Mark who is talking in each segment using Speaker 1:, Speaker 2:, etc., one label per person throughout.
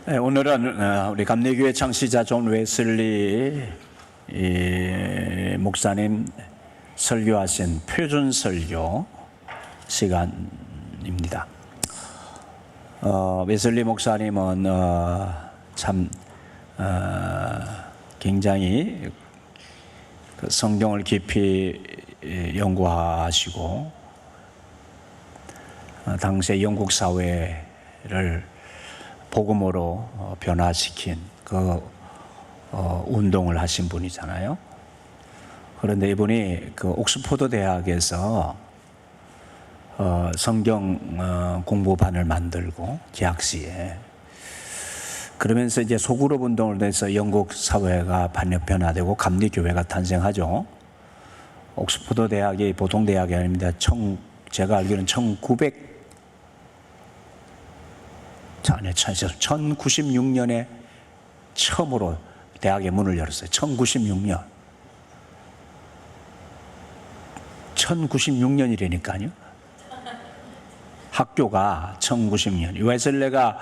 Speaker 1: 네, 오늘은 우리 감리교회 창시자 존 웨슬리 목사님 설교하신 표준 설교 시간입니다. 웨슬리 목사님은 참 굉장히 성경을 깊이 연구하시고 당시의 영국 사회를 복음으로 변화시킨 그 운동을 하신 분이잖아요. 그런데 이분이 그 옥스퍼드 대학에서 성경 공부반을 만들고 개학시에 그러면서 이제 소그룹 운동을 해서 영국 사회가 변화되고 감리교회가 탄생하죠. 옥스퍼드 대학이 보통 대학이 아닙니다. 제가 알기로는 1096년에 처음으로 대학의 문을 열었어요. 1096년. 1096년이라니까요. 학교가 1096년. 웨슬레가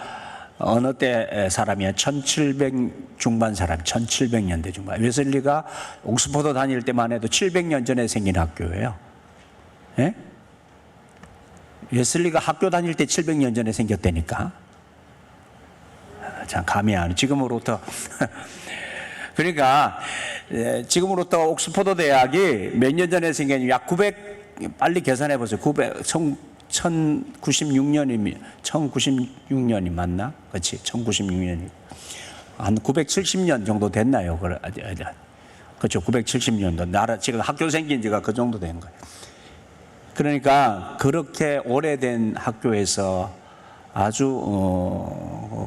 Speaker 1: 어느 때 사람이야? 1700 중반 사람, 1700년대 중반. 웨슬리가 옥스퍼드 다닐 때만 해도 700년 전에 생긴 학교예요. 예? 웨슬리가 학교 다닐 때 700년 전에 생겼다니까. 참 감이 안 지금으로부터 그러니까 지금으로부터 옥스퍼드 대학이 몇 년 전에 생긴 약 900 빨리 계산해 보세요. 1096년이 맞나? 그렇지. 1096년이 한 970년 정도 됐나요? 그렇죠. 970년도 나라 지금 학교 생긴 지가 그 정도 된 거예요. 그러니까 그렇게 오래된 학교에서 아주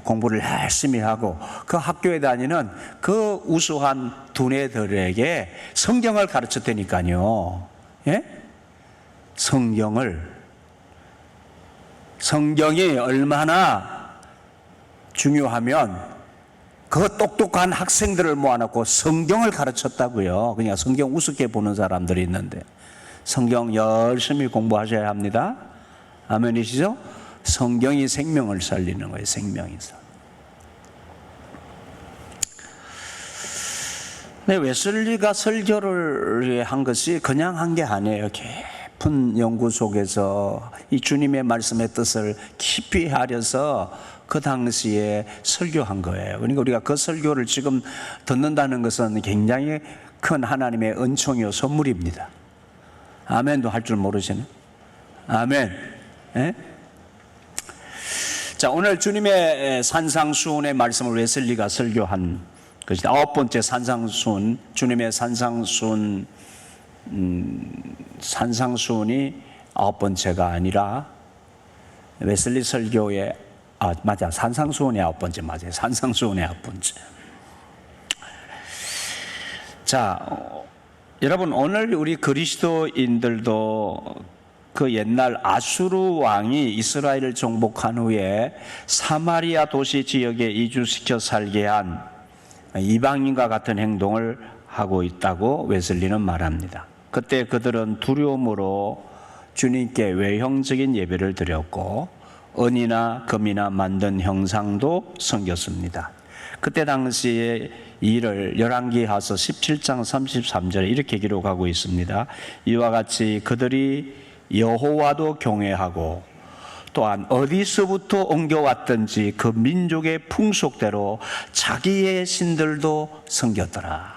Speaker 1: 공부를 열심히 하고 그 학교에 다니는 그 우수한 두뇌들에게 성경을 가르쳤다니까요. 예? 성경이 얼마나 중요하면 그 똑똑한 학생들을 모아놓고 성경을 가르쳤다고요. 그냥 성경 우습게 보는 사람들이 있는데 성경 열심히 공부하셔야 합니다. 아멘이시죠? 성경이 생명을 살리는 거예요. 생명이서. 네, 웨슬리가 설교를 한 것이 그냥 한 게 아니에요. 깊은 연구 속에서 이 주님의 말씀의 뜻을 깊이 알려서 그 당시에 설교한 거예요. 그러니까 우리가 그 설교를 지금 듣는다는 것은 굉장히 큰 하나님의 은총이요 선물입니다. 아멘도 할 줄 모르시네. 아멘. 예? 자, 오늘 주님의 산상수훈의 말씀을 웨슬리가 설교한 것이 9번째 산상수훈, 주님의 산상수훈이 9번째가 아니라 웨슬리 설교의 맞아. 산상수훈이 9번째 맞아요. 산상수훈의 9번째. 자, 여러분 오늘 우리 그리스도인들도 그 옛날 아수르 왕이 이스라엘을 정복한 후에 사마리아 도시 지역에 이주시켜 살게 한 이방인과 같은 행동을 하고 있다고 웨슬리는 말합니다. 그때 그들은 두려움으로 주님께 외형적인 예배를 드렸고 은이나 금이나 만든 형상도 섬겼습니다. 그때 당시에 이를 열왕기하서 17장 33절에 이렇게 기록하고 있습니다. 이와 같이 그들이 여호와도 경외하고 또한 어디서부터 옮겨왔든지 그 민족의 풍속대로 자기의 신들도 섬겼더라.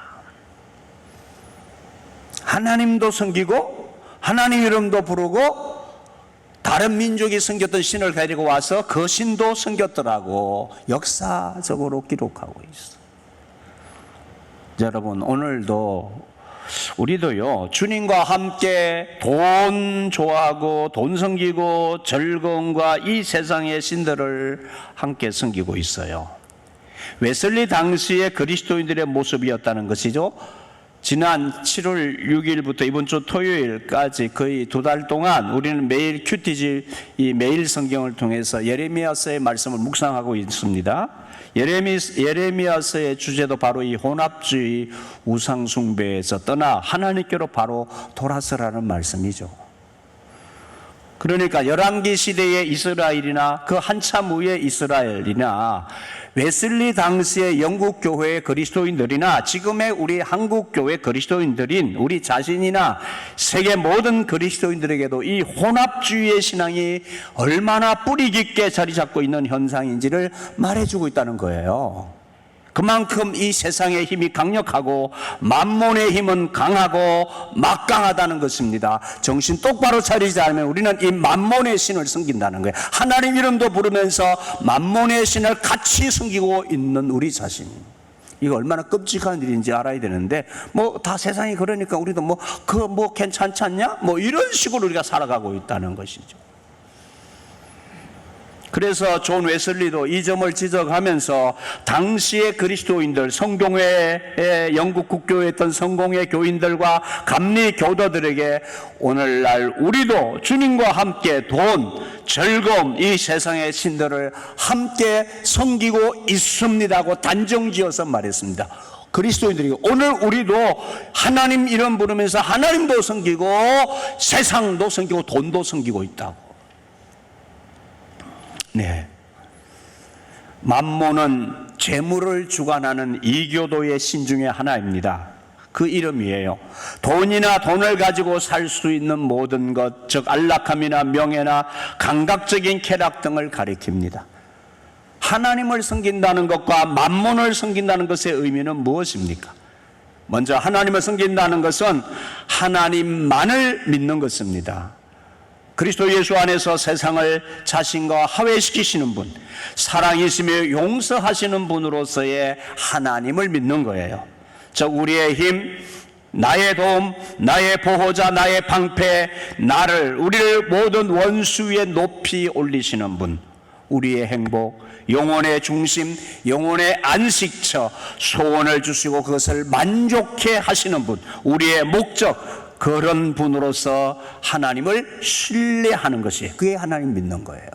Speaker 1: 하나님도 섬기고 하나님 이름도 부르고 다른 민족이 섬겼던 신을 데리고 와서 그 신도 섬겼더라고 역사적으로 기록하고 있어. 여러분 오늘도 우리도요 주님과 함께 돈 좋아하고 돈 섬기고 즐거움과 이 세상의 신들을 함께 섬기고 있어요. 웨슬리 당시의 그리스도인들의 모습이었다는 것이죠. 지난 7월 6일부터 이번 주 토요일까지 거의 2달 동안 우리는 매일 큐티지 이 매일 성경을 통해서 예레미야서의 말씀을 묵상하고 있습니다. 예레미야서의 주제도 바로 이 혼합주의 우상숭배에서 떠나 하나님께로 바로 돌아서라는 말씀이죠. 그러니까 열왕기 시대의 이스라엘이나 그 한참 후의 이스라엘이나 웨슬리 당시의 영국 교회의 그리스도인들이나 지금의 우리 한국 교회 그리스도인들인 우리 자신이나 세계 모든 그리스도인들에게도 이 혼합주의의 신앙이 얼마나 뿌리 깊게 자리 잡고 있는 현상인지를 말해주고 있다는 거예요. 그만큼 이 세상의 힘이 강력하고 만몬의 힘은 강하고 막강하다는 것입니다. 정신 똑바로 차리지 않으면 우리는 이 만몬의 신을 섬긴다는 거예요. 하나님 이름도 부르면서 만몬의 신을 같이 섬기고 있는 우리 자신. 이거 얼마나 끔찍한 일인지 알아야 되는데 뭐 다 세상이 그러니까 우리도 뭐 그거 뭐 괜찮지 않냐? 뭐 이런 식으로 우리가 살아가고 있다는 것이죠. 그래서 존 웨슬리도 이 점을 지적하면서 당시의 그리스도인들, 성공회의 영국 국교였던 성공회 교인들과 감리 교도들에게 오늘날 우리도 주님과 함께 돈, 즐거움, 이 세상의 신들을 함께 섬기고 있습니다고 단정지어서 말했습니다. 그리스도인들이 오늘 우리도 하나님 이름 부르면서 하나님도 섬기고 세상도 섬기고 돈도 섬기고 있다고. 네. 만몬은 재물을 주관하는 이교도의 신 중에 하나입니다. 그 이름이에요. 돈이나 돈을 가지고 살 수 있는 모든 것, 즉 안락함이나 명예나 감각적인 쾌락 등을 가리킵니다. 하나님을 섬긴다는 것과 만몬을 섬긴다는 것의 의미는 무엇입니까? 먼저 하나님을 섬긴다는 것은 하나님만을 믿는 것입니다. 그리스도 예수 안에서 세상을 자신과 화해시키시는 분, 사랑이시며 용서하시는 분으로서의 하나님을 믿는 거예요. 즉 우리의 힘, 나의 도움, 나의 보호자, 나의 방패, 우리를 모든 원수 위에 높이 올리시는 분, 우리의 행복, 영혼의 중심, 영혼의 안식처, 소원을 주시고 그것을 만족해 하시는 분, 우리의 목적, 그런 분으로서 하나님을 신뢰하는 것이 그게 하나님 믿는 거예요.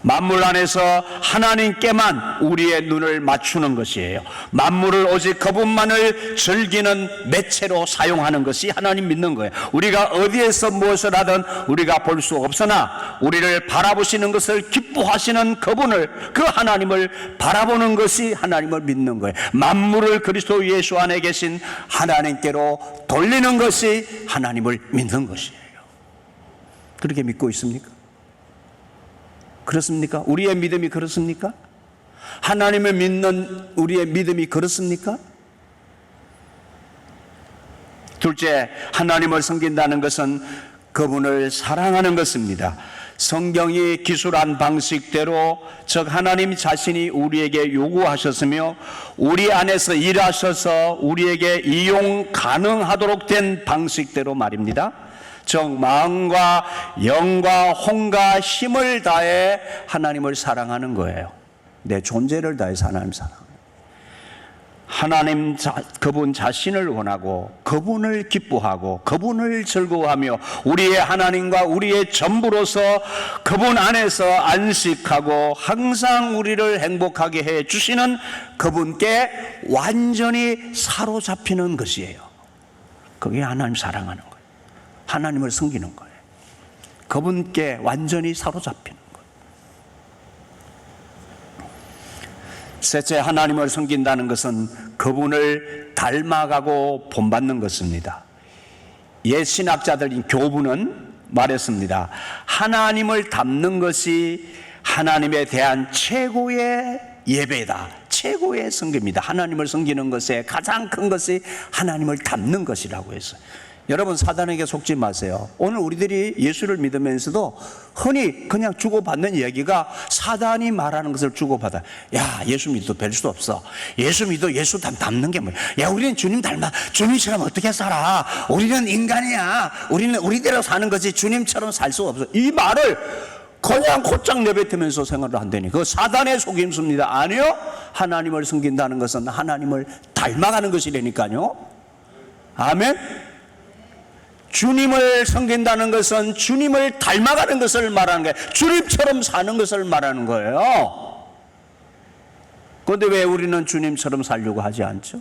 Speaker 1: 만물 안에서 하나님께만 우리의 눈을 맞추는 것이에요. 만물을 오직 그분만을 즐기는 매체로 사용하는 것이 하나님 믿는 거예요. 우리가 어디에서 무엇을 하든 우리가 볼 수 없으나 우리를 바라보시는 것을 기뻐하시는 그분을, 그 하나님을 바라보는 것이 하나님을 믿는 거예요. 만물을 그리스도 예수 안에 계신 하나님께로 돌리는 것이 하나님을 믿는 것이에요. 그렇게 믿고 있습니까? 그렇습니까? 우리의 믿음이 그렇습니까? 하나님을 믿는 우리의 믿음이 그렇습니까? 둘째, 하나님을 섬긴다는 것은 그분을 사랑하는 것입니다. 성경이 기술한 방식대로, 즉 하나님 자신이 우리에게 요구하셨으며 우리 안에서 일하셔서 우리에게 이용 가능하도록 된 방식대로 말입니다. 즉 마음과 영과 혼과 힘을 다해 하나님을 사랑하는 거예요. 내 존재를 다해서 하나님 사랑해요. 그분 자신을 원하고 그분을 기뻐하고 그분을 즐거워하며 우리의 하나님과 우리의 전부로서 그분 안에서 안식하고 항상 우리를 행복하게 해 주시는 그분께 완전히 사로잡히는 것이에요. 그게 하나님 사랑하는 거예요. 하나님을 섬기는 거예요. 그분께 완전히 사로잡히는 거예요. 셋째, 하나님을 섬긴다는 것은 그분을 닮아가고 본받는 것입니다. 옛 신학자들인 교부는 말했습니다. 하나님을 닮는 것이 하나님에 대한 최고의 예배다. 최고의 섬깁니다. 하나님을 섬기는 것에 가장 큰 것이 하나님을 닮는 것이라고 했어요. 여러분, 사단에게 속지 마세요. 오늘 우리들이 예수를 믿으면서도 흔히 그냥 주고받는 이야기가 사단이 말하는 것을 주고받아. 야, 예수 믿어도 별 수 없어. 예수 믿어 예수 닮는 게 뭐야. 야, 우리는 주님 닮아. 주님처럼 어떻게 살아. 우리는 인간이야. 우리는 우리대로 사는 거지 주님처럼 살 수 없어. 이 말을 그냥 곧장 내뱉으면서 생활을 한다니. 그거 사단의 속임수입니다. 아니요. 하나님을 섬긴다는 것은 하나님을 닮아가는 것이라니까요. 아멘. 주님을 섬긴다는 것은 주님을 닮아가는 것을 말하는 거예요. 주님처럼 사는 것을 말하는 거예요. 그런데 왜 우리는 주님처럼 살려고 하지 않죠?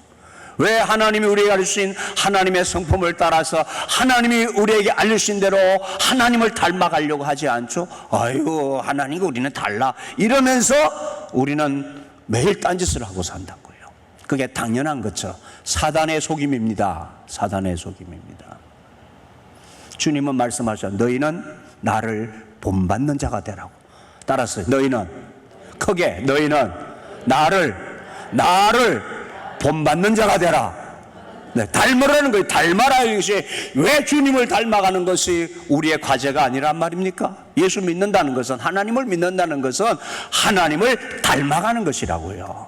Speaker 1: 왜 하나님이 우리에게 알려주신 하나님의 성품을 따라서 하나님이 우리에게 알려주신 대로 하나님을 닮아가려고 하지 않죠? 아유, 하나님과 우리는 달라 이러면서 우리는 매일 딴짓을 하고 산다고요. 그게 당연한 거죠. 사단의 속임입니다. 사단의 속임입니다. 주님은 말씀하셨죠. 너희는 나를 본받는 자가 되라고. 따라서 너희는 크게 너희는 나를 본받는 자가 되라. 네, 닮으라는 거예요. 닮아라는 것이 왜 주님을 닮아가는 것이 우리의 과제가 아니란 말입니까? 예수 믿는다는 것은, 하나님을 믿는다는 것은 하나님을 닮아가는 것이라고요.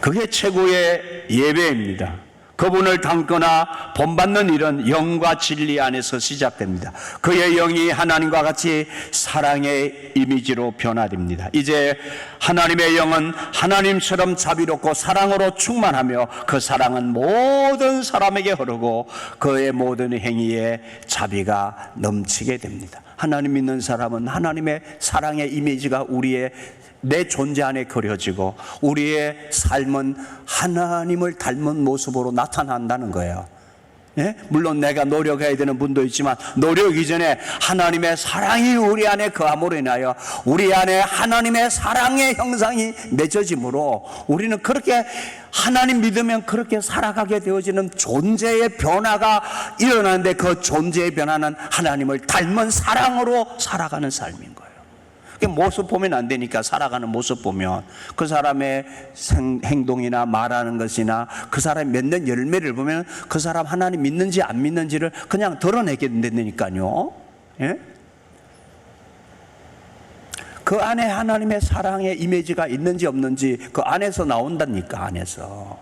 Speaker 1: 그게 최고의 예배입니다. 그분을 닮거나 본받는 일은 영과 진리 안에서 시작됩니다. 그의 영이 하나님과 같이 사랑의 이미지로 변화됩니다. 이제 하나님의 영은 하나님처럼 자비롭고 사랑으로 충만하며 그 사랑은 모든 사람에게 흐르고 그의 모든 행위에 자비가 넘치게 됩니다. 하나님 믿는 사람은 하나님의 사랑의 이미지가 내 존재 안에 그려지고 우리의 삶은 하나님을 닮은 모습으로 나타난다는 거예요. 예? 물론 내가 노력해야 되는 분도 있지만 노력 이전에 하나님의 사랑이 우리 안에 거함으로 인하여 우리 안에 하나님의 사랑의 형상이 맺어지므로 우리는 그렇게 하나님 믿으면 그렇게 살아가게 되어지는 존재의 변화가 일어나는데 그 존재의 변화는 하나님을 닮은 사랑으로 살아가는 삶인 거예요. 모습 보면 안 되니까 살아가는 모습 보면 그 사람의 행동이나 말하는 것이나 그 사람이 맺는 열매를 보면 그 사람 하나님 믿는지 안 믿는지를 그냥 드러내게 된다니까요. 예? 그 안에 하나님의 사랑의 이미지가 있는지 없는지 그 안에서 나온다니까. 안에서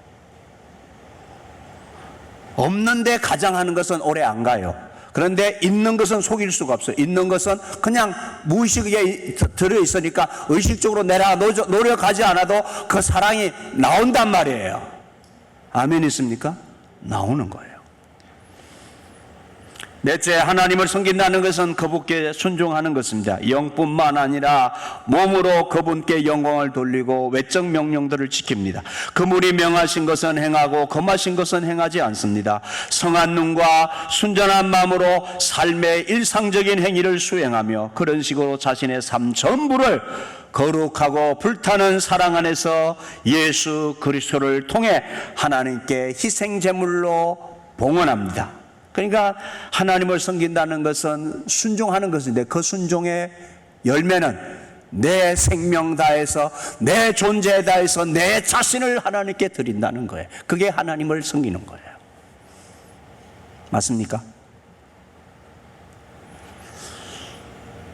Speaker 1: 없는데 가장하는 것은 오래 안 가요. 그런데 있는 것은 속일 수가 없어요. 있는 것은 그냥 무의식에 들어있으니까 의식적으로 내가 노력하지 않아도 그 사랑이 나온단 말이에요. 아멘 있습니까? 나오는 거예요. 넷째, 하나님을 섬긴다는 것은 그분께 순종하는 것입니다. 영뿐만 아니라 몸으로 그분께 영광을 돌리고 외적 명령들을 지킵니다. 그분이 명하신 것은 행하고 금하신 것은 행하지 않습니다. 성한 눈과 순전한 마음으로 삶의 일상적인 행위를 수행하며 그런 식으로 자신의 삶 전부를 거룩하고 불타는 사랑 안에서 예수 그리스도를 통해 하나님께 희생제물로 봉헌합니다. 그러니까 하나님을 섬긴다는 것은 순종하는 것인데 그 순종의 열매는 내 생명 다해서 내 존재 다해서 내 자신을 하나님께 드린다는 거예요. 그게 하나님을 섬기는 거예요. 맞습니까?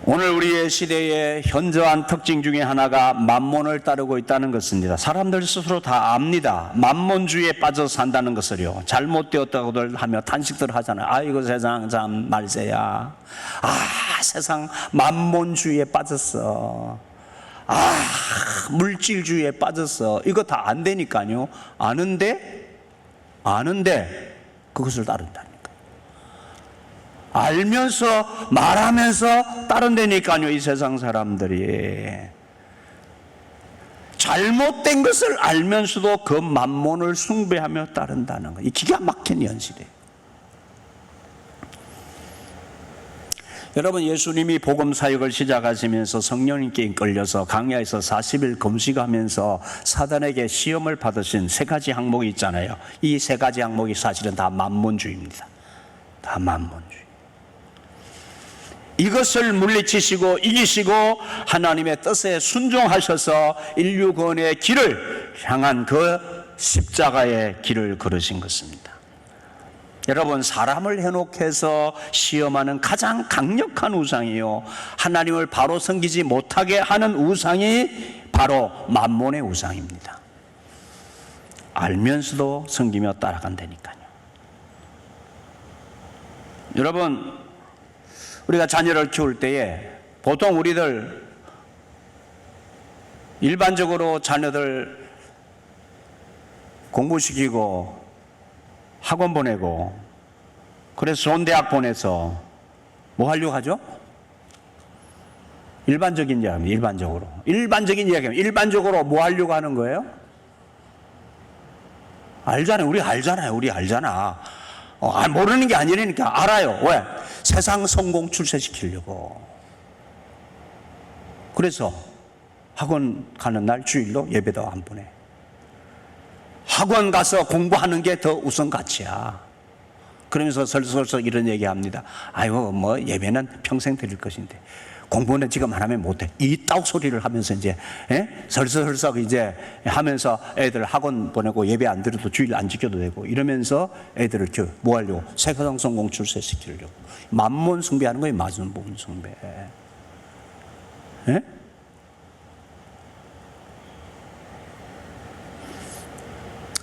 Speaker 1: 오늘 우리의 시대의 현저한 특징 중에 하나가 만몬을 따르고 있다는 것입니다. 사람들 스스로 다 압니다. 만몬주의에 빠져 산다는 것을요. 잘못되었다고들 하며 탄식들 하잖아요. 아이고 세상 참 말세야. 세상 만몬주의에 빠졌어. 물질주의에 빠졌어. 이거 다 안 되니까요. 아는데 그것을 따른다니까. 알면서 말하면서 따른다니까요. 이 세상 사람들이 잘못된 것을 알면서도 그 만몬을 숭배하며 따른다는 거. 이 기가 막힌 현실이에요. 여러분, 예수님이 복음 사역을 시작하시면서 성령님께 이끌려서 강야에서 40일 금식하면서 사단에게 시험을 받으신 세 가지 항목이 있잖아요. 이 세 가지 항목이 사실은 다 만몬주의입니다. 다 만몬주의. 이것을 물리치시고 이기시고 하나님의 뜻에 순종하셔서 인류 구원의 길을 향한 그 십자가의 길을 걸으신 것입니다. 여러분, 사람을 현혹해서 시험하는 가장 강력한 우상이요, 하나님을 바로 섬기지 못하게 하는 우상이 바로 만몬의 우상입니다. 알면서도 섬기며 따라간다니까요. 여러분, 우리가 자녀를 키울 때에 보통 우리들 일반적으로 자녀들 공부시키고 학원 보내고 그래서 좋은 대학 보내서 뭐 하려고 하죠? 일반적인 이야기입니다. 일반적인 이야기입니다. 일반적으로 뭐 하려고 하는 거예요? 알잖아요. 우리 알잖아. 모르는 게 아니라니까. 알아요. 왜? 세상 성공 출세시키려고. 그래서 학원 가는 날 주일로 예배도 안 보내. 학원 가서 공부하는 게 더 우선 가치야. 그러면서 설설설 이런 얘기합니다. 아이고 뭐 예배는 평생 드릴 것인데 공부는 지금 안 하면 못해. 이따 소리를 하면서 이제 설설설 이제 하면서 애들 학원 보내고 예배 안 드려도 주일 안 지켜도 되고 이러면서 애들을 뭐 하려고? 세상 성공 출세시키려고. 만몬 숭배하는 거예요. 만몬 숭배. 예?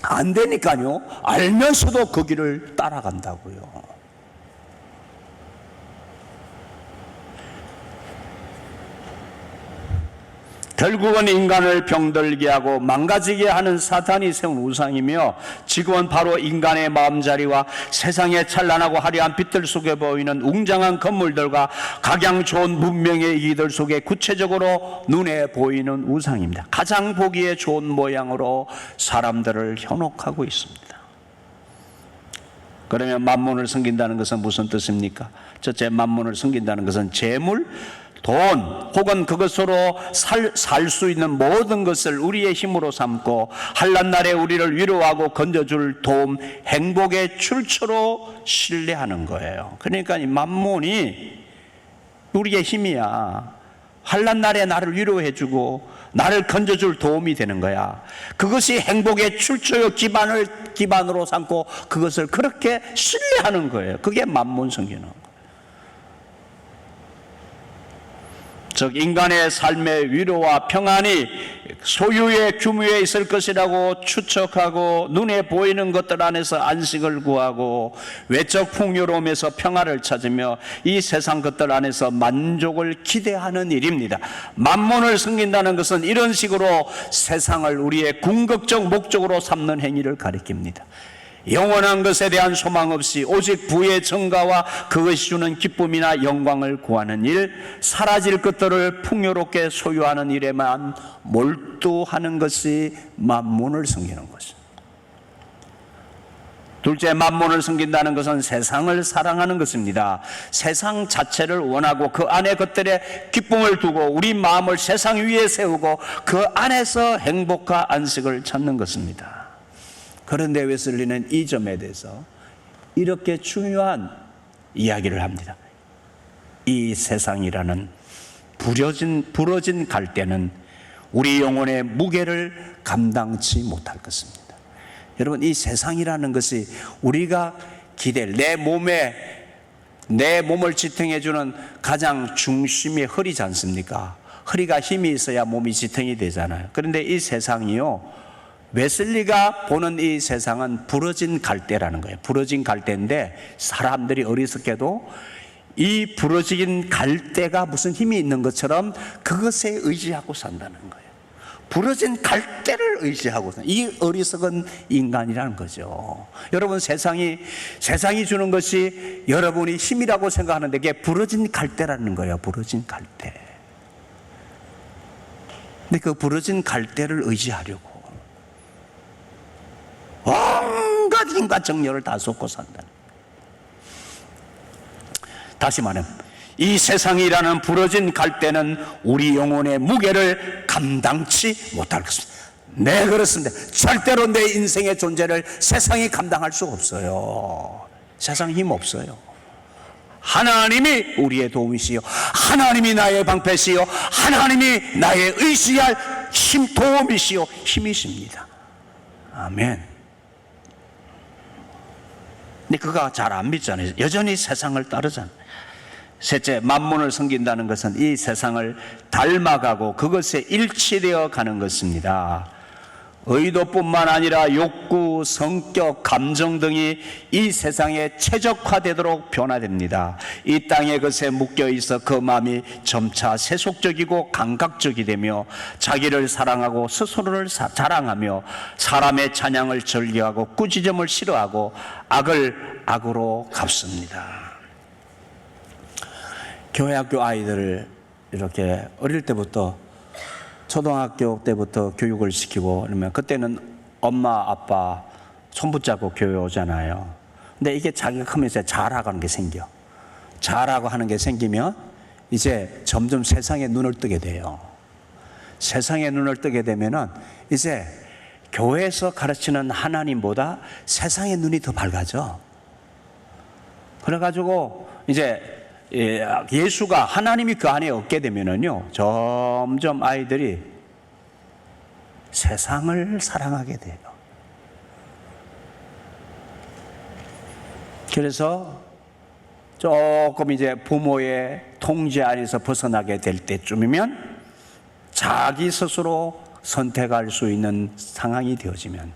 Speaker 1: 안 되니까요. 알면서도 그 길을 따라간다고요. 결국은 인간을 병들게 하고 망가지게 하는 사탄이 세운 우상이며 지금은 바로 인간의 마음자리와 세상의 찬란하고 화려한 빛들 속에 보이는 웅장한 건물들과 각양 좋은 문명의 이들 속에 구체적으로 눈에 보이는 우상입니다. 가장 보기에 좋은 모양으로 사람들을 현혹하고 있습니다. 그러면 만몬을 섬긴다는 것은 무슨 뜻입니까? 첫째, 만몬을 섬긴다는 것은 재물, 돈 혹은 그것으로 살 수 있는 모든 것을 우리의 힘으로 삼고 한낱날에 우리를 위로하고 건져줄 도움, 행복의 출처로 신뢰하는 거예요. 그러니까 이 만몬이 우리의 힘이야. 한낱날에 나를 위로해주고 나를 건져줄 도움이 되는 거야. 그것이 행복의 출처요 기반으로 삼고 그것을 그렇게 신뢰하는 거예요. 그게 만몬 섬기는 거예요. 즉 인간의 삶의 위로와 평안이 소유의 규모에 있을 것이라고 추측하고 눈에 보이는 것들 안에서 안식을 구하고 외적 풍요로움에서 평화를 찾으며 이 세상 것들 안에서 만족을 기대하는 일입니다. 만몬을 섬긴다는 것은 이런 식으로 세상을 우리의 궁극적 목적으로 삼는 행위를 가리킵니다. 영원한 것에 대한 소망 없이 오직 부의 증가와 그것이 주는 기쁨이나 영광을 구하는 일, 사라질 것들을 풍요롭게 소유하는 일에만 몰두하는 것이 만몬을 섬기는 것입니다. 둘째, 만몬을 섬긴다는 것은 세상을 사랑하는 것입니다. 세상 자체를 원하고 그 안에 것들에 기쁨을 두고 우리 마음을 세상 위에 세우고 그 안에서 행복과 안식을 찾는 것입니다. 그런데 웨슬리는 이 점에 대해서 이렇게 중요한 이야기를 합니다. 이 세상이라는 부러진 갈대는 우리 영혼의 무게를 감당치 못할 것입니다. 여러분, 이 세상이라는 것이 우리가 기댈 내 몸을 지탱해주는 가장 중심이 허리지 않습니까? 허리가 힘이 있어야 몸이 지탱이 되잖아요. 그런데 이 세상이요, 웨슬리가 보는 이 세상은 부러진 갈대라는 거예요. 부러진 갈대인데 사람들이 어리석게도 이 부러진 갈대가 무슨 힘이 있는 것처럼 그것에 의지하고 산다는 거예요. 부러진 갈대를 의지하고 산다. 이 어리석은 인간이라는 거죠. 여러분, 세상이 주는 것이 여러분이 힘이라고 생각하는데 그게 부러진 갈대라는 거예요. 부러진 갈대. 근데 그 부러진 갈대를 의지하려고 온갖 힘과 정열을 다 쏟고 산다. 다시 말하면 이 세상이라는 부러진 갈대는 우리 영혼의 무게를 감당치 못할 것입니다. 네, 그렇습니다. 절대로 내 인생의 존재를 세상이 감당할 수 없어요. 세상 힘 없어요. 하나님이 우리의 도움이시요, 하나님이 나의 방패시요, 하나님이 나의 의지할 도움이시요 힘이십니다. 아멘. 근데 그가 잘 안 믿잖아요. 여전히 세상을 따르잖아요. 셋째, 만몬을 섬긴다는 것은 이 세상을 닮아가고 그것에 일치되어 가는 것입니다. 의도뿐만 아니라 욕구, 성격, 감정 등이 이 세상에 최적화되도록 변화됩니다. 이 땅의 것에 묶여 있어 그 마음이 점차 세속적이고 감각적이 되며 자기를 사랑하고 스스로를 자랑하며 사람의 찬양을 즐겨하고 꾸짖음을 싫어하고 악을 악으로 갚습니다. 교회학교 아이들을 이렇게 어릴 때부터 초등학교 때부터 교육을 시키고 그러면 그때는 엄마 아빠 손 붙잡고 교회 오잖아요. 근데 이게 자기가 크면서 잘하고 하는 게 생겨. 잘하고 하는 게 생기면 이제 점점 세상에 눈을 뜨게 돼요. 세상에 눈을 뜨게 되면은 이제 교회에서 가르치는 하나님보다 세상의 눈이 더 밝아져. 그래가지고 이제 예수가 하나님이 그 안에 없게 되면은요, 점점 아이들이 세상을 사랑하게 돼요. 그래서 조금 이제 부모의 통제 안에서 벗어나게 될 때쯤이면 자기 스스로 선택할 수 있는 상황이 되어지면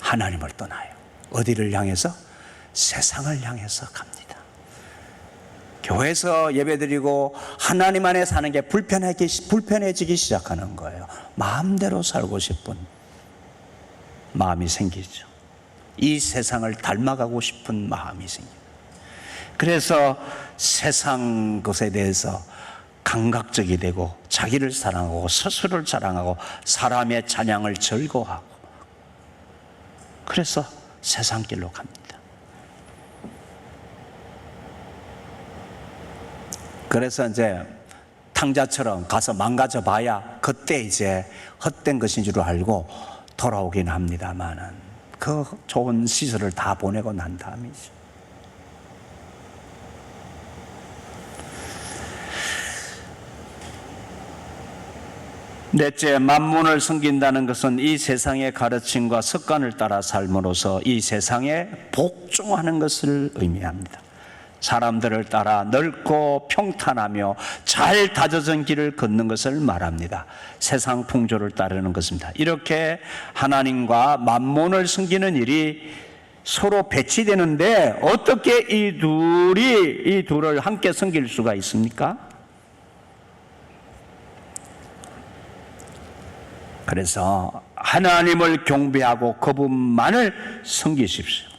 Speaker 1: 하나님을 떠나요. 어디를 향해서? 세상을 향해서 갑니다. 교회에서 예배드리고 하나님 안에 사는 게 불편해지기 시작하는 거예요. 마음대로 살고 싶은 마음이 생기죠. 이 세상을 닮아가고 싶은 마음이 생깁니다. 그래서 세상 것에 대해서 감각적이 되고 자기를 사랑하고 스스로를 자랑하고 사람의 찬양을 즐거워하고 그래서 세상 길로 갑니다. 그래서 이제 탕자처럼 가서 망가져 봐야 그때 이제 헛된 것인 줄 알고 돌아오긴 합니다만은 그 좋은 시설을 다 보내고 난 다음이죠. 넷째, 만문을 섬긴다는 것은 이 세상의 가르침과 습관을 따라 삶으로써 이 세상에 복종하는 것을 의미합니다. 사람들을 따라 넓고 평탄하며 잘 다져진 길을 걷는 것을 말합니다. 세상 풍조를 따르는 것입니다. 이렇게 하나님과 만몬을 섬기는 일이 서로 배치되는데 어떻게 이 둘을 함께 섬길 수가 있습니까? 그래서 하나님을 경배하고 그분만을 섬기십시오.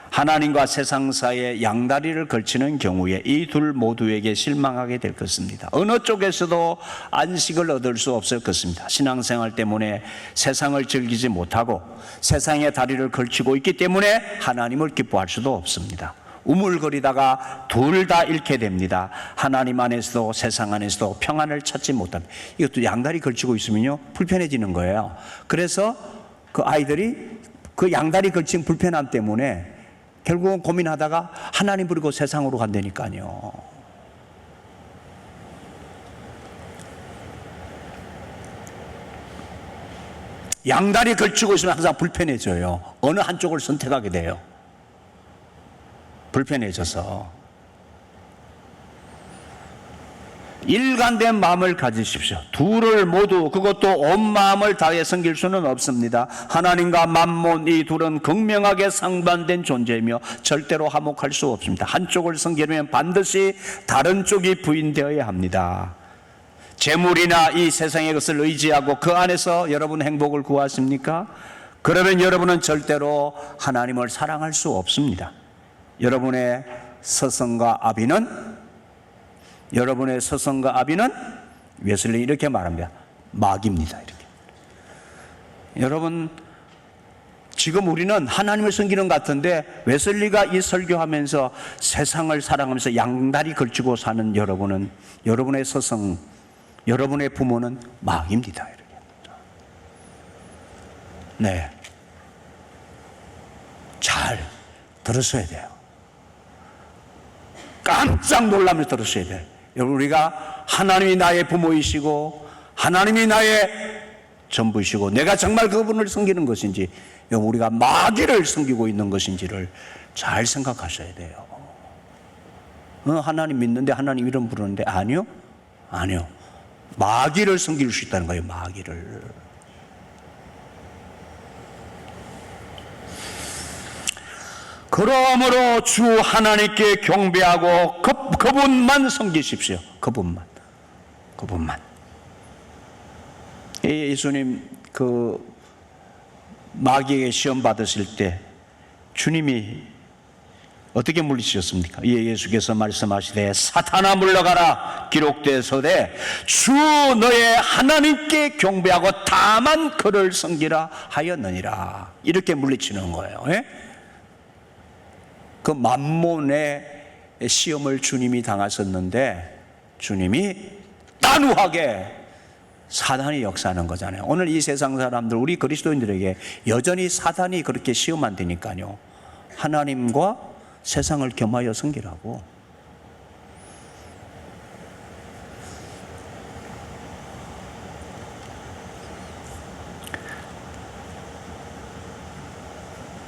Speaker 1: 하나님과 세상 사이에 양다리를 걸치는 경우에 이 둘 모두에게 실망하게 될 것입니다. 어느 쪽에서도 안식을 얻을 수 없을 것입니다. 신앙생활 때문에 세상을 즐기지 못하고 세상의 다리를 걸치고 있기 때문에 하나님을 기뻐할 수도 없습니다. 우물거리다가 둘 다 잃게 됩니다. 하나님 안에서도 세상 안에서도 평안을 찾지 못합니다. 이것도 양다리 걸치고 있으면요 불편해지는 거예요. 그래서 그 아이들이 그 양다리 걸친 불편함 때문에 결국은 고민하다가 하나님 버리고 세상으로 간다니까요. 양다리 걸치고 있으면 항상 불편해져요. 어느 한쪽을 선택하게 돼요. 불편해져서. 일관된 마음을 가지십시오. 둘을 모두 그것도 온 마음을 다해 섬길 수는 없습니다. 하나님과 만몬 이 둘은 극명하게 상반된 존재이며 절대로 화목할 수 없습니다. 한쪽을 섬기려면 반드시 다른 쪽이 부인되어야 합니다. 재물이나 이 세상의 것을 의지하고 그 안에서 여러분 행복을 구하십니까? 그러면 여러분은 절대로 하나님을 사랑할 수 없습니다. 여러분의 서성과 아비는 웨슬리 이렇게 말합니다. 마귀입니다. 이렇게. 여러분, 지금 우리는 하나님을 섬기는 것 같은데 웨슬리가 이 설교하면서 세상을 사랑하면서 양다리 걸치고 사는 여러분은, 여러분의 서성, 여러분의 부모는 마귀입니다. 이렇게. 네, 잘 들으셔야 돼요. 깜짝 놀라면서 들으셔야 돼요. 여러분, 우리가 하나님이 나의 부모이시고 하나님이 나의 전부이시고 내가 정말 그분을 섬기는 것인지 우리가 마귀를 섬기고 있는 것인지를 잘 생각하셔야 돼요. 하나님 믿는데 하나님 이름 부르는데 아니요. 마귀를 섬길 수 있다는 거예요. 마귀를. 그러므로 주 하나님께 경배하고 그분만 섬기십시오. 그분만. 예수님 그 마귀에게 시험 받으실 때 주님이 어떻게 물리치셨습니까? 예수께서 말씀하시되 사탄아 물러가라 기록되어서되 주 너의 하나님께 경배하고 다만 그를 섬기라 하였느니라. 이렇게 물리치는 거예요. 예? 그 만몬의 시험을 주님이 당하셨는데 주님이 단호하게 사단이 역사하는 거잖아요. 오늘 이 세상 사람들, 우리 그리스도인들에게 여전히 사단이 그렇게 시험한다니까요. 하나님과 세상을 겸하여 섬기라고.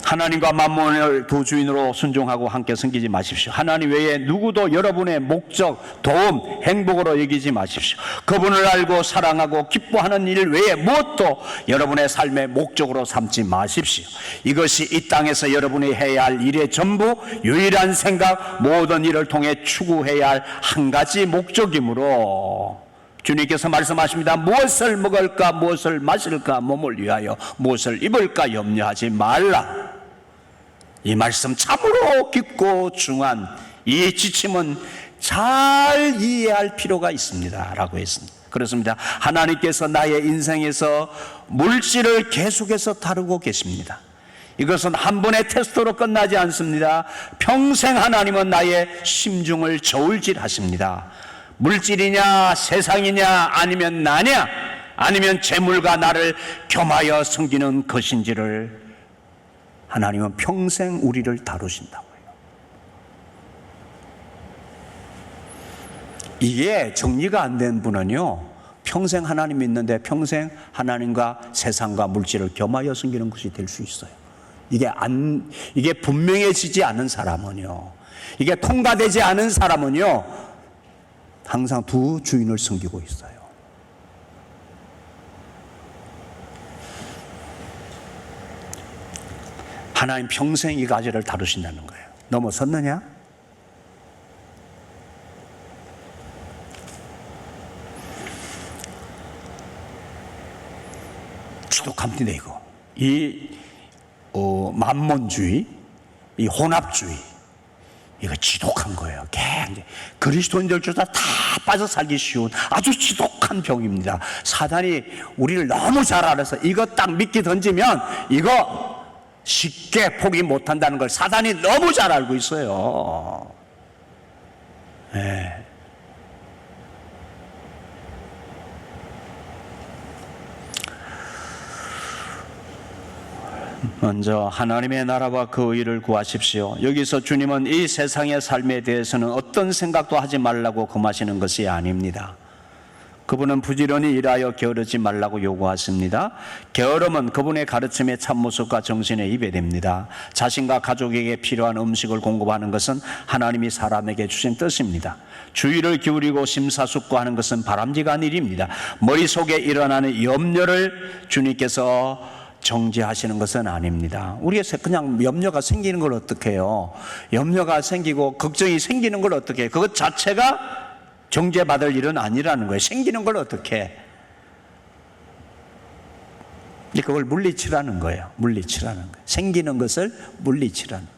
Speaker 1: 하나님과 만몬을 두 주인으로 순종하고 함께 섬기지 마십시오. 하나님 외에 누구도 여러분의 목적, 도움, 행복으로 여기지 마십시오. 그분을 알고 사랑하고 기뻐하는 일 외에 무엇도 여러분의 삶의 목적으로 삼지 마십시오. 이것이 이 땅에서 여러분이 해야 할 일의 전부, 유일한 생각, 모든 일을 통해 추구해야 할 한 가지 목적이므로 주님께서 말씀하십니다. 무엇을 먹을까, 무엇을 마실까, 몸을 위하여 무엇을 입을까 염려하지 말라. 이 말씀 참으로 깊고 중한 이 지침은 잘 이해할 필요가 있습니다 라고 했습니다. 그렇습니다. 하나님께서 나의 인생에서 물질을 계속해서 다루고 계십니다. 이것은 한 번의 테스트로 끝나지 않습니다. 평생 하나님은 나의 심중을 저울질하십니다. 물질이냐, 세상이냐, 아니면 나냐, 아니면 재물과 나를 겸하여 섬기는 것인지를 하나님은 평생 우리를 다루신다고요. 이게 정리가 안 된 분은요, 평생 하나님 믿는데 평생 하나님과 세상과 물질을 겸하여 섬기는 것이 될 수 있어요. 이게 분명해지지 않은 사람은요, 이게 통과되지 않은 사람은요, 항상 두 주인을 섬기고 있어요. 하나님 평생 이 가지를 다루신다는 거예요. 넘어섰느냐? 지독합니다 이거. 이 만몬주의, 이 혼합주의, 이거 지독한 거예요. 굉장히 그리스도인들조차 다 빠져 살기 쉬운 아주 지독한 병입니다. 사단이 우리를 너무 잘 알아서 이거 딱 미끼 던지면 이거 쉽게 포기 못한다는 걸 사단이 너무 잘 알고 있어요. 네. 먼저 하나님의 나라와 그 의를 구하십시오. 여기서 주님은 이 세상의 삶에 대해서는 어떤 생각도 하지 말라고 금하시는 것이 아닙니다. 그분은 부지런히 일하여 게으르지 말라고 요구하십니다. 게으름은 그분의 가르침의 참모습과 정신에 입에 됩니다. 자신과 가족에게 필요한 음식을 공급하는 것은 하나님이 사람에게 주신 뜻입니다. 주의를 기울이고 심사숙고하는 것은 바람직한 일입니다. 머릿속에 일어나는 염려를 주님께서 정지하시는 것은 아닙니다. 우리가 그냥 염려가 생기는 걸 어떻게 해요? 염려가 생기고 걱정이 생기는 걸 어떻게 해요? 그것 자체가 정죄받을 일은 아니라는 거예요. 생기는 걸 어떻게 해? 그걸 물리치라는 거예요. 물리치라는 거예요. 생기는 것을 물리치라는 거예요.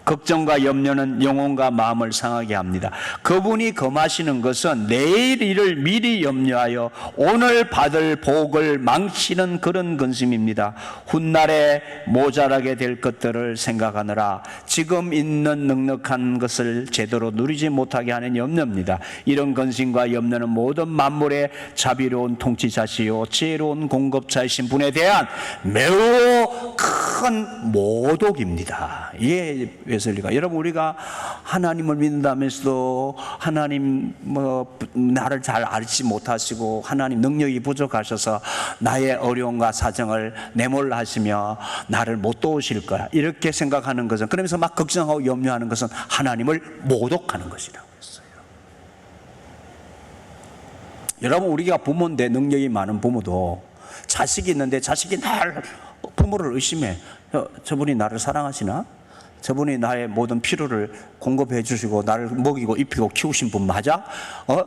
Speaker 1: 걱정과 염려는 영혼과 마음을 상하게 합니다. 그분이 금하시는 것은 내일 일을 미리 염려하여 오늘 받을 복을 망치는 그런 근심입니다. 훗날에 모자라게 될 것들을 생각하느라 지금 있는 넉넉한 것을 제대로 누리지 못하게 하는 염려입니다. 이런 근심과 염려는 모든 만물의 자비로운 통치자시요 지혜로운 공급자이신 분에 대한 매우 큰 모독입니다. 이게 웨슬리가, 여러분 우리가 하나님을 믿는다면서도 하나님 나를 잘 알지 못하시고 하나님 능력이 부족하셔서 나의 어려움과 사정을 내몰라하시며 나를 못 도우실 거야, 이렇게 생각하는 것은, 그러면서 막 걱정하고 염려하는 것은 하나님을 모독하는 것이라고 했어요. 여러분 우리가 부모인데, 능력이 많은 부모도 자식이 있는데 자식이 날 부모를 의심해. 저분이 나를 사랑하시나? 저분이 나의 모든 필요를 공급해 주시고 나를 먹이고 입히고 키우신 분 맞아?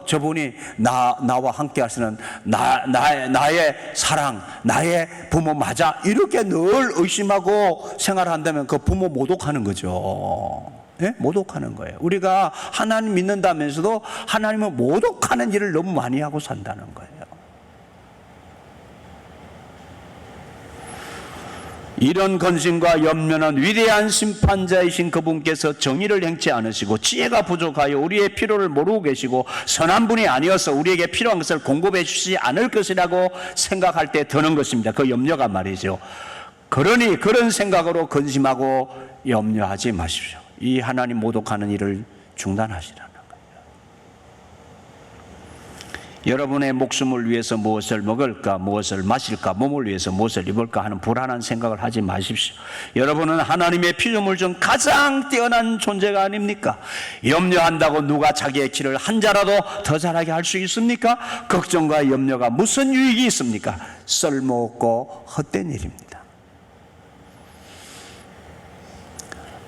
Speaker 1: 저분이 나와 함께 하시는 나의 사랑, 나의 부모 맞아? 이렇게 늘 의심하고 생활한다면 그 부모 모독하는 거죠. 예? 모독하는 거예요. 우리가 하나님 믿는다면서도 하나님을 모독하는 일을 너무 많이 하고 산다는 거예요. 이런 근심과 염려는 위대한 심판자이신 그분께서 정의를 행치 않으시고 지혜가 부족하여 우리의 필요를 모르고 계시고 선한 분이 아니어서 우리에게 필요한 것을 공급해 주시지 않을 것이라고 생각할 때 드는 것입니다. 그 염려가 말이죠. 그러니 그런 생각으로 근심하고 염려하지 마십시오. 이 하나님 모독하는 일을 중단하시라는 거예요. 여러분의 목숨을 위해서 무엇을 먹을까, 무엇을 마실까, 몸을 위해서 무엇을 입을까 하는 불안한 생각을 하지 마십시오. 여러분은 하나님의 피조물 중 가장 뛰어난 존재가 아닙니까? 염려한다고 누가 자기의 길을 한 자라도 더 잘하게 할 수 있습니까? 걱정과 염려가 무슨 유익이 있습니까? 쓸모없고 헛된 일입니다.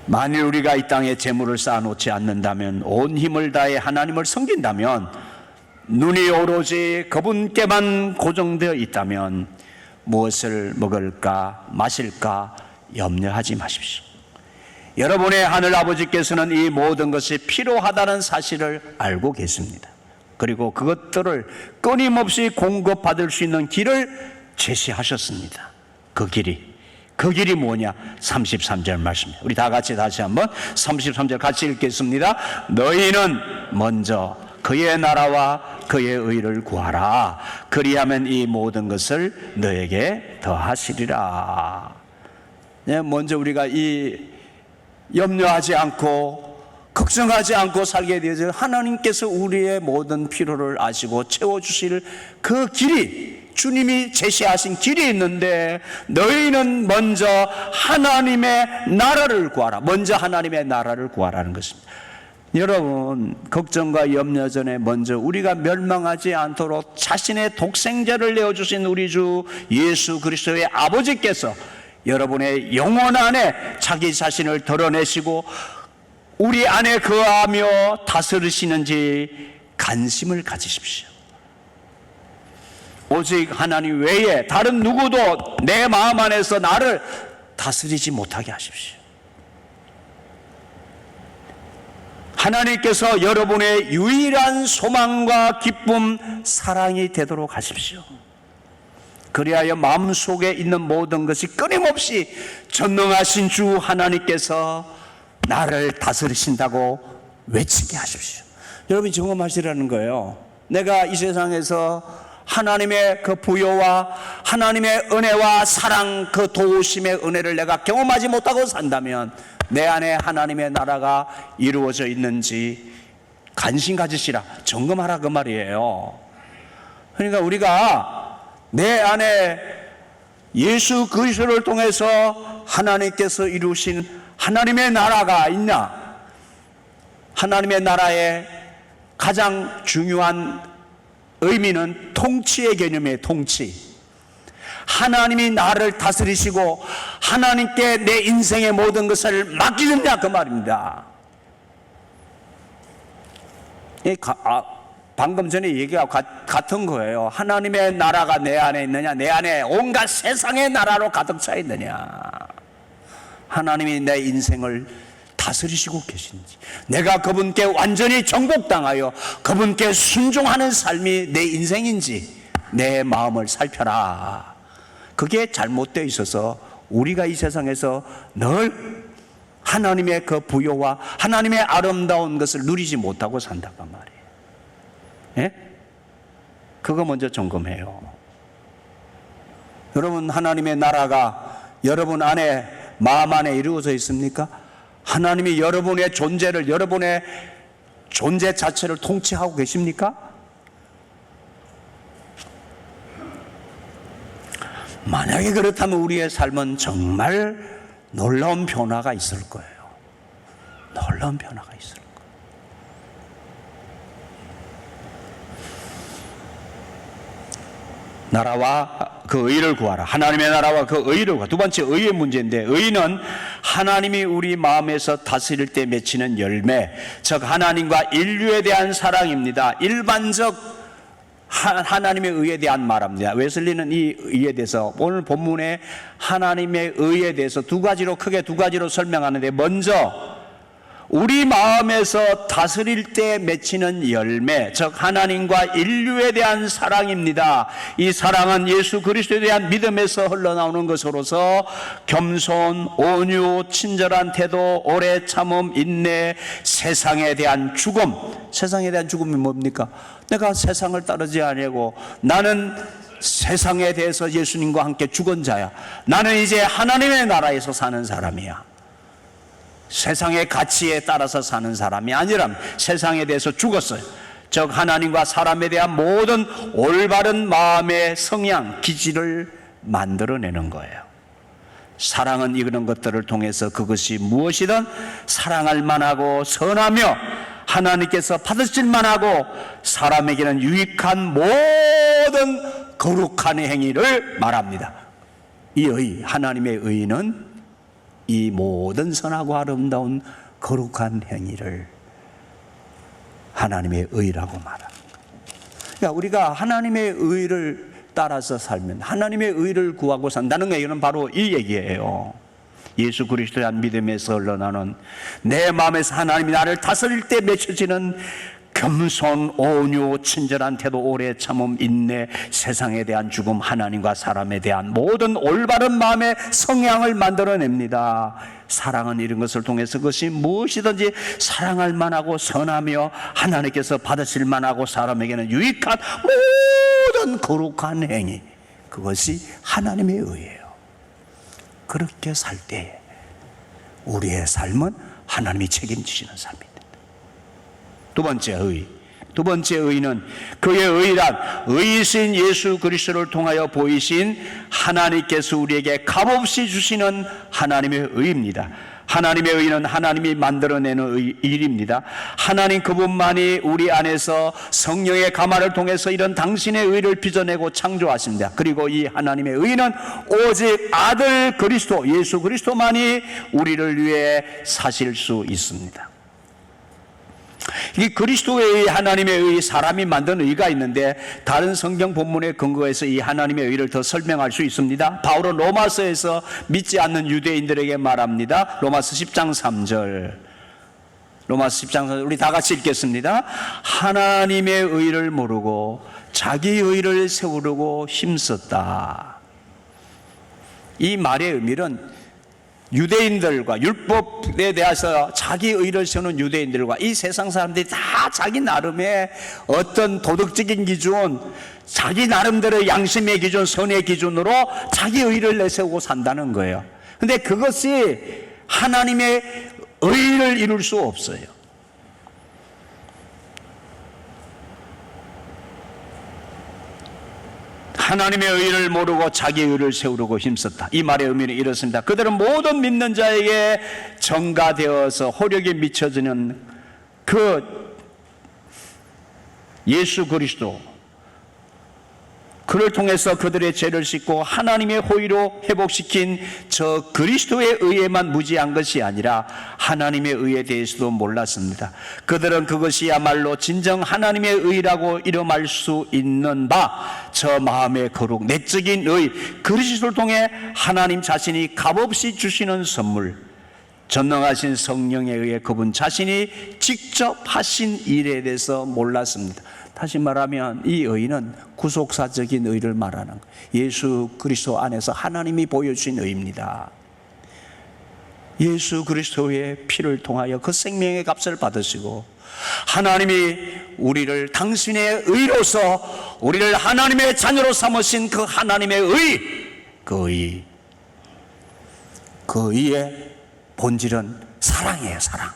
Speaker 1: 만일 우리가 이 땅에 재물을 쌓아놓지 않는다면, 온 힘을 다해 하나님을 섬긴다면, 눈이 오로지 그분께만 고정되어 있다면 무엇을 먹을까 마실까 염려하지 마십시오. 여러분의 하늘아버지께서는 이 모든 것이 필요하다는 사실을 알고 계십니다. 그리고 그것들을 끊임없이 공급받을 수 있는 길을 제시하셨습니다. 그 길이 뭐냐? 33절 말씀입니다. 우리 다 같이 다시 한번 33절 같이 읽겠습니다. 너희는 먼저 그의 나라와 그의 의를 구하라. 그리하면 이 모든 것을 너에게 더하시리라. 먼저 우리가 이 염려하지 않고 걱정하지 않고 살게 되어서 하나님께서 우리의 모든 필요를 아시고 채워주실 그 길이, 주님이 제시하신 길이 있는데, 너희는 먼저 하나님의 나라를 구하라. 먼저 하나님의 나라를 구하라는 것입니다. 여러분, 걱정과 염려 전에 먼저 우리가 멸망하지 않도록 자신의 독생자를 내어주신 우리 주 예수 그리스도의 아버지께서 여러분의 영혼 안에 자기 자신을 드러내시고 우리 안에 거하며 다스리시는지 관심을 가지십시오. 오직 하나님 외에 다른 누구도 내 마음 안에서 나를 다스리지 못하게 하십시오. 하나님께서 여러분의 유일한 소망과 기쁨, 사랑이 되도록 하십시오. 그리하여 마음속에 있는 모든 것이 끊임없이 전능하신 주 하나님께서 나를 다스리신다고 외치게 하십시오. 여러분이 점검하시라는 거예요. 내가 이 세상에서 하나님의 그 부요와 하나님의 은혜와 사랑, 그 도우심의 은혜를 내가 경험하지 못하고 산다면 내 안에 하나님의 나라가 이루어져 있는지 관심 가지시라, 점검하라 그 말이에요. 그러니까 우리가 내 안에 예수 그리스도를 통해서 하나님께서 이루신 하나님의 나라가 있냐? 하나님의 나라의 가장 중요한 의미는 통치의 개념이에요. 통치. 하나님이 나를 다스리시고 하나님께 내 인생의 모든 것을 맡기느냐 그 말입니다. 방금 전에 얘기가 같은 거예요. 하나님의 나라가 내 안에 있느냐, 내 안에 온갖 세상의 나라로 가득 차 있느냐. 하나님이 내 인생을 다스리시고 계신지, 내가 그분께 완전히 정복당하여 그분께 순종하는 삶이 내 인생인지 내 마음을 살펴라. 그게 잘못되어 있어서 우리가 이 세상에서 늘 하나님의 그 부요와 하나님의 아름다운 것을 누리지 못하고 산다고 말이에요. 예? 그거 먼저 점검해요. 여러분, 하나님의 나라가 여러분 안에, 마음 안에 이루어져 있습니까? 하나님이 여러분의 존재를, 여러분의 존재 자체를 통치하고 계십니까? 만약에 그렇다면 우리의 삶은 정말 놀라운 변화가 있을 거예요. 놀라운 변화가 있을 거예요. 나라와 그 의를 구하라. 하나님의 나라와 그 의를 구하라. 두 번째 의의 문제인데, 의는 하나님이 우리 마음에서 다스릴 때 맺히는 열매, 즉 하나님과 인류에 대한 사랑입니다. 일반적 하나님의 의에 대한 말합니다. 웨슬리는 이 의에 대해서 오늘 본문에 하나님의 의에 대해서 크게 두 가지로 설명하는데, 먼저 우리 마음에서 다스릴 때 맺히는 열매, 즉 하나님과 인류에 대한 사랑입니다. 이 사랑은 예수 그리스도에 대한 믿음에서 흘러나오는 것으로서 겸손, 온유, 친절한 태도, 오래 참음, 인내, 세상에 대한 죽음. 세상에 대한 죽음이 뭡니까? 내가 세상을 따르지 아니하고 나는 세상에 대해서 예수님과 함께 죽은 자야. 나는 이제 하나님의 나라에서 사는 사람이야. 세상의 가치에 따라서 사는 사람이 아니라 세상에 대해서 죽었어요. 즉 하나님과 사람에 대한 모든 올바른 마음의 성향, 기질을 만들어내는 거예요. 사랑은 이런 것들을 통해서 그것이 무엇이든 사랑할 만하고 선하며 하나님께서 받으실 만하고 사람에게는 유익한 모든 거룩한 행위를 말합니다. 이 의, 하나님의 의는 이 모든 선하고 아름다운 거룩한 행위를 하나님의 의라고 말합니다. 그러니까 우리가 하나님의 의를 따라서 살면, 하나님의 의를 구하고 산다는 얘기는 바로 이 얘기예요. 예수 그리스도에 대한 믿음에서 흘러나는 내 마음에서 하나님이 나를 다스릴 때 맺혀지는 겸손, 온유, 친절한 태도, 오래 참음, 인내, 세상에 대한 죽음, 하나님과 사람에 대한 모든 올바른 마음의 성향을 만들어냅니다. 사랑은 이런 것을 통해서 그것이 무엇이든지 사랑할 만하고 선하며 하나님께서 받으실 만하고 사람에게는 유익한 모든 거룩한 행위, 그것이 하나님의 의예요. 그렇게 살 때 우리의 삶은 하나님이 책임지시는 삶입니다. 두 번째 의는 그의 의란 의이신 예수 그리스도를 통하여 보이신 하나님께서 우리에게 값없이 주시는 하나님의 의입니다. 하나님의 의는 하나님이 만들어내는 일입니다. 하나님 그분만이 우리 안에서 성령의 가마를 통해서 이런 당신의 의를 빚어내고 창조하십니다. 그리고 이 하나님의 의는 오직 아들 그리스도, 예수 그리스도만이 우리를 위해 사실 수 있습니다. 이 그리스도의 의, 하나님의 의, 사람이 만든 의가 있는데 다른 성경 본문에 근거해서 이 하나님의 의를 더 설명할 수 있습니다. 바울은 로마서에서 믿지 않는 유대인들에게 말합니다. 로마서 10장 3절. 로마서 10장 3절 우리 다 같이 읽겠습니다. 하나님의 의를 모르고 자기 의를 세우려고 힘썼다. 이 말의 의미는 유대인들과 율법에 대해서 자기 의를 세우는 유대인들과 이 세상 사람들이 다 자기 나름의 어떤 도덕적인 기준, 자기 나름대로의 양심의 기준, 선의 기준으로 자기 의를 내세우고 산다는 거예요. 근데 그것이 하나님의 의를 이룰 수 없어요. 하나님의 의를 모르고 자기 의를 세우려고 힘썼다. 이 말의 의미는 이렇습니다. 그들은 모든 믿는 자에게 전가되어서 호력이 미쳐지는 그 예수 그리스도, 그를 통해서 그들의 죄를 씻고 하나님의 호의로 회복시킨 저 그리스도의 의에만 무지한 것이 아니라 하나님의 의에 대해서도 몰랐습니다. 그들은 그것이야말로 진정 하나님의 의라고 이름할 수 있는 바 저 마음의 거룩, 내적인 의, 그리스도를 통해 하나님 자신이 값없이 주시는 선물, 전능하신 성령에 의해 그분 자신이 직접 하신 일에 대해서 몰랐습니다. 다시 말하면 이 의는 구속사적인 의를 말하는 거예요. 예수 그리스도 안에서 하나님이 보여주신 의입니다. 예수 그리스도의 피를 통하여 그 생명의 값을 받으시고 하나님이 우리를 당신의 의로서 우리를 하나님의 자녀로 삼으신 그 하나님의 의, 그 의의 본질은 사랑이에요. 사랑.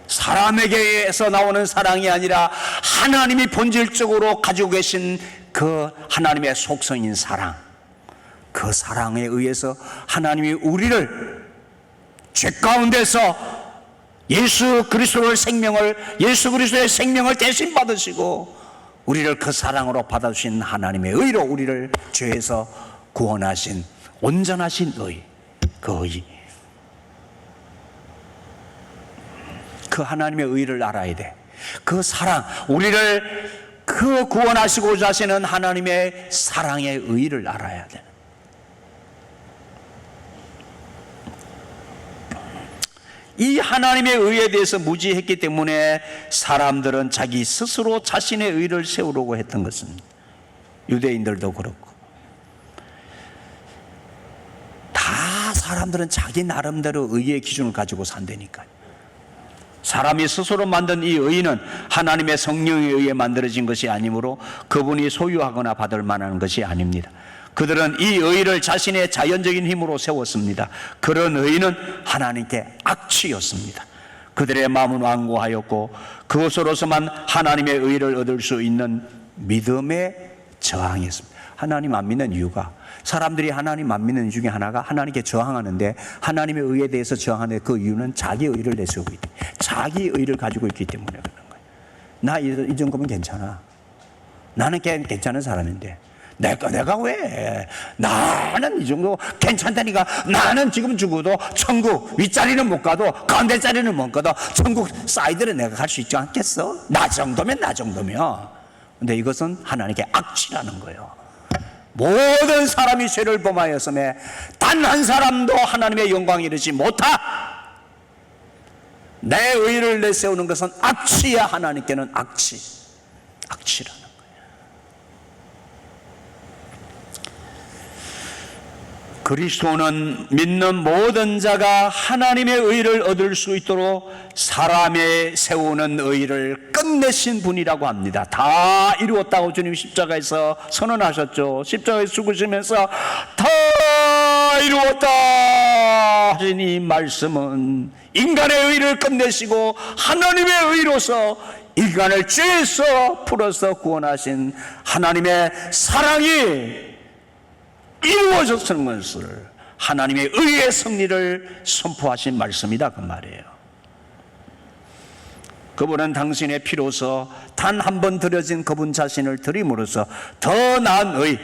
Speaker 1: 사람에게서 나오는 사랑이 아니라 하나님이 본질적으로 가지고 계신 그 하나님의 속성인 사랑, 그 사랑에 의해서 하나님이 우리를 죄 가운데서 예수 그리스도의 생명을 대신 받으시고 우리를 그 사랑으로 받아주신 하나님의 의로 우리를 죄에서 구원하신 온전하신 의, 그 의, 그 하나님의 의를 알아야 돼. 그 사랑, 우리를 그 구원하시고자 하시는 하나님의 사랑의 의를 알아야 돼. 이 하나님의 의에 대해서 무지했기 때문에 사람들은 자기 스스로 자신의 의를 세우려고 했던 것입니다. 유대인들도 그렇고. 다 사람들은 자기 나름대로 의의 기준을 가지고 산다니까요. 사람이 스스로 만든 이 의는 하나님의 성령에 의해 만들어진 것이 아니므로 그분이 소유하거나 받을 만한 것이 아닙니다. 그들은 이 의를 자신의 자연적인 힘으로 세웠습니다. 그런 의는 하나님께 악취였습니다. 그들의 마음은 완고하였고 그것으로서만 하나님의 의를 얻을 수 있는 믿음에 저항했습니다. 하나님 안 믿는 이유가, 사람들이 하나님 안 믿는 이유 중에 하나가 하나님께 저항하는데, 하나님의 의에 대해서 저항하는 그 이유는 자기 의를 내세우고 있다. 자기 의를 가지고 있기 때문에 그런 거예요. 나 이 정도면 괜찮아. 나는 괜찮은 사람인데 내가 왜? 나는 이 정도 괜찮다니까. 나는 지금 죽어도 천국 윗자리는 못 가도 가운데 자리는 못 가도 천국 사이드를 내가 갈 수 있지 않겠어? 나 정도면. 근데 이것은 하나님께 악취라는 거예요. 모든 사람이 죄를 범하였음에 단 한 사람도 하나님의 영광에 이르지 못하. 내 의를 내세우는 것은 악취야. 하나님께는 악취라는 거예요. 그리스도는 믿는 모든 자가 하나님의 의를 얻을 수 있도록 사람의 세우는 의를 끝내신 분이라고 합니다. 다 이루었다고 주님 십자가에서 선언하셨죠. 십자가에서 죽으시면서 다 이루었다 하신 이 말씀은 인간의 의를 끝내시고 하나님의 의로서 인간을 죄에서 풀어서 구원하신 하나님의 사랑이 이루어졌다는 것을, 하나님의 의의 승리를 선포하신 말씀이다 그 말이에요. 그분은 당신의 피로서 단 한 번 드려진 그분 자신을 드림으로써 더 나은 의,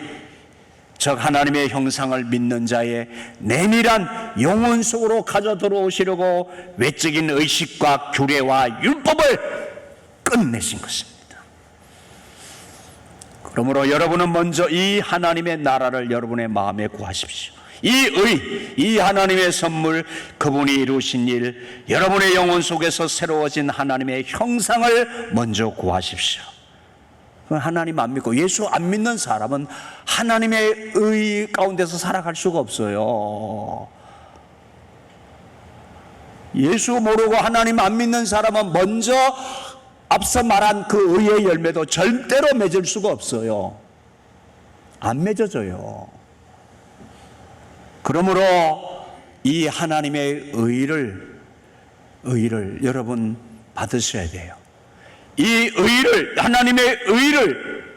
Speaker 1: 즉 하나님의 형상을 믿는 자의 내밀한 영혼 속으로 가져 들어오시려고 외적인 의식과 규례와 율법을 끝내신 것입니다. 그러므로 여러분은 먼저 이 하나님의 나라를 여러분의 마음에 구하십시오. 이 하나님의 선물, 그분이 이루신 일, 여러분의 영혼 속에서 새로워진 하나님의 형상을 먼저 구하십시오. 하나님 안 믿고 예수 안 믿는 사람은 하나님의 의 가운데서 살아갈 수가 없어요. 예수 모르고 하나님 안 믿는 사람은 먼저 앞서 말한 그 의의 열매도 절대로 맺을 수가 없어요. 안 맺어져요. 그러므로 이 하나님의 의를 여러분 받으셔야 돼요. 이 의를, 하나님의 의를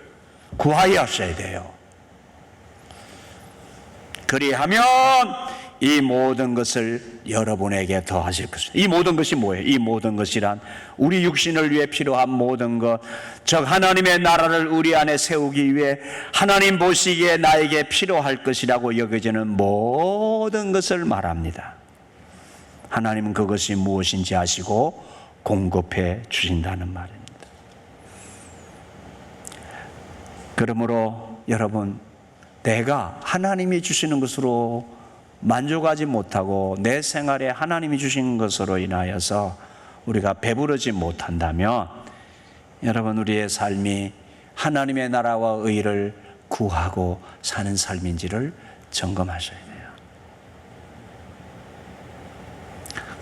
Speaker 1: 구하여 하셔야 돼요. 그리하면 이 모든 것을 여러분에게 더하실 것입니다. 이 모든 것이 뭐예요? 이 모든 것이란 우리 육신을 위해 필요한 모든 것, 즉 하나님의 나라를 우리 안에 세우기 위해 하나님 보시기에 나에게 필요할 것이라고 여겨지는 모든 것을 말합니다. 하나님은 그것이 무엇인지 아시고 공급해 주신다는 말입니다. 그러므로 여러분, 내가 하나님이 주시는 것으로 만족하지 못하고 내 생활에 하나님이 주신 것으로 인하여서 우리가 배부르지 못한다면, 여러분, 우리의 삶이 하나님의 나라와 의를 구하고 사는 삶인지를 점검하셔야 돼요.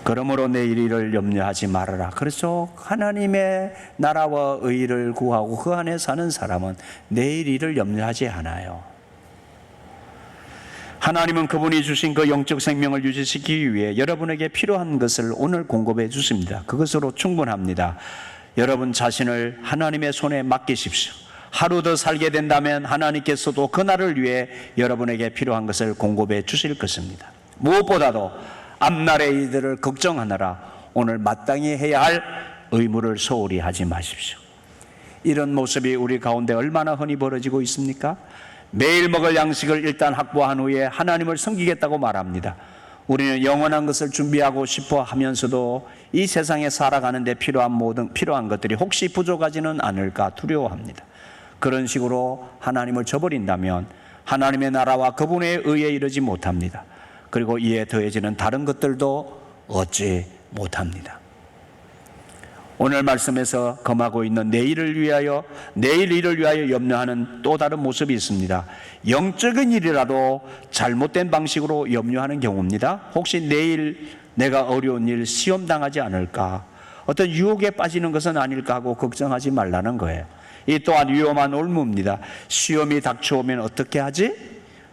Speaker 1: 그러므로 내일 일을 염려하지 말아라. 그래서 하나님의 나라와 의를 구하고 그 안에 사는 사람은 내일 일을 염려하지 않아요. 하나님은 그분이 주신 그 영적 생명을 유지시키기 위해 여러분에게 필요한 것을 오늘 공급해 주십니다. 그것으로 충분합니다. 여러분 자신을 하나님의 손에 맡기십시오. 하루 더 살게 된다면 하나님께서도 그날을 위해 여러분에게 필요한 것을 공급해 주실 것입니다. 무엇보다도 앞날의 일들을 걱정하느라 오늘 마땅히 해야 할 의무를 소홀히 하지 마십시오. 이런 모습이 우리 가운데 얼마나 흔히 벌어지고 있습니까? 매일 먹을 양식을 일단 확보한 후에 하나님을 섬기겠다고 말합니다. 우리는 영원한 것을 준비하고 싶어 하면서도 이 세상에 살아가는 데 필요한 것들이 혹시 부족하지는 않을까 두려워합니다. 그런 식으로 하나님을 저버린다면 하나님의 나라와 그분의 의에 이르지 못합니다. 그리고 이에 더해지는 다른 것들도 얻지 못합니다. 오늘 말씀에서 검하고 있는 내일 일을 위하여 염려하는 또 다른 모습이 있습니다. 영적인 일이라도 잘못된 방식으로 염려하는 경우입니다. 혹시 내일 내가 어려운 일 시험 당하지 않을까, 어떤 유혹에 빠지는 것은 아닐까 하고 걱정하지 말라는 거예요. 이 또한 위험한 올무입니다. 시험이 닥쳐오면 어떻게 하지?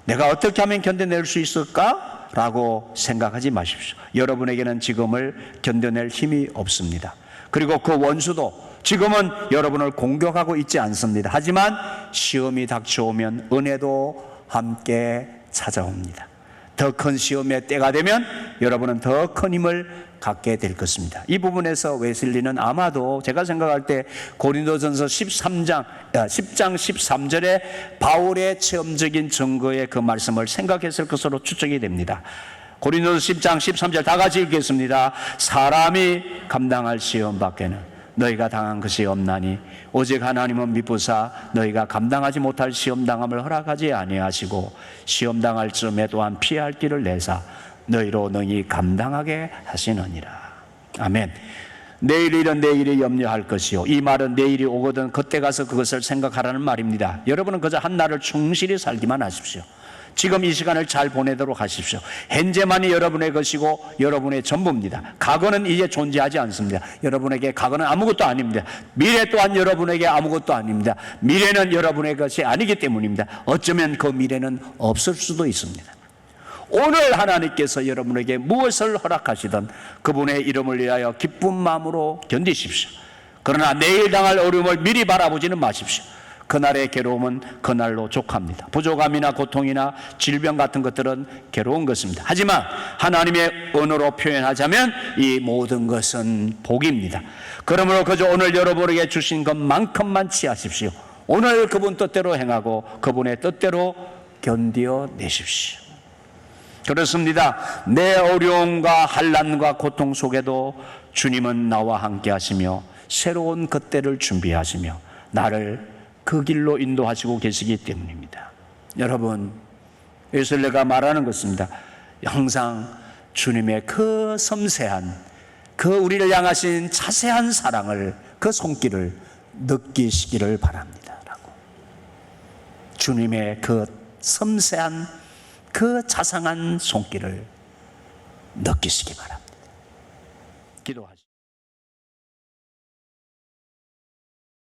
Speaker 1: 내가 어떻게 하면 견뎌낼 수 있을까? 라고 생각하지 마십시오. 여러분에게는 지금을 견뎌낼 힘이 없습니다. 그리고 그 원수도 지금은 여러분을 공격하고 있지 않습니다. 하지만 시험이 닥쳐오면 은혜도 함께 찾아옵니다. 더 큰 시험의 때가 되면 여러분은 더 큰 힘을 갖게 될 것입니다. 이 부분에서 웨슬리는 아마도 제가 생각할 때 고린도전서 10장 13절에 바울의 체험적인 증거의 그 말씀을 생각했을 것으로 추측이 됩니다. 고린도서 10장 13절 다 같이 읽겠습니다. 사람이 감당할 시험 밖에는 너희가 당한 것이 없나니 오직 하나님은 미쁘사 너희가 감당하지 못할 시험당함을 허락하지 아니하시고 시험당할 즈음에 또한 피할 길을 내사 너희로 능히 감당하게 하시느니라. 아멘. 내일 일은 내일이 염려할 것이요, 이 말은 내일이 오거든 그때 가서 그것을 생각하라는 말입니다. 여러분은 그저 한 날을 충실히 살기만 하십시오. 지금 이 시간을 잘 보내도록 하십시오. 현재만이 여러분의 것이고 여러분의 전부입니다. 과거는 이제 존재하지 않습니다. 여러분에게 과거는 아무것도 아닙니다. 미래 또한 여러분에게 아무것도 아닙니다. 미래는 여러분의 것이 아니기 때문입니다. 어쩌면 그 미래는 없을 수도 있습니다. 오늘 하나님께서 여러분에게 무엇을 허락하시든 그분의 이름을 위하여 기쁜 마음으로 견디십시오. 그러나 내일 당할 어려움을 미리 바라보지는 마십시오. 그날의 괴로움은 그날로 족합니다. 부족함이나 고통이나 질병 같은 것들은 괴로운 것입니다. 하지만 하나님의 언어로 표현하자면 이 모든 것은 복입니다. 그러므로 그저 오늘 여러분에게 주신 것만큼만 취하십시오. 오늘 그분 뜻대로 행하고 그분의 뜻대로 견뎌내십시오. 그렇습니다. 내 어려움과 환난과 고통 속에도 주님은 나와 함께 하시며 새로운 그때를 준비하시며 나를 그 길로 인도하시고 계시기 때문입니다. 여러분, 웨슬리가 말하는 것입니다. 항상 주님의 그 섬세한, 그 우리를 향하신 자세한 사랑을, 그 손길을 느끼시기를 바랍니다. 라고. 주님의 그 섬세한, 그 자상한 손길을 느끼시기 바랍니다. 기도하시죠.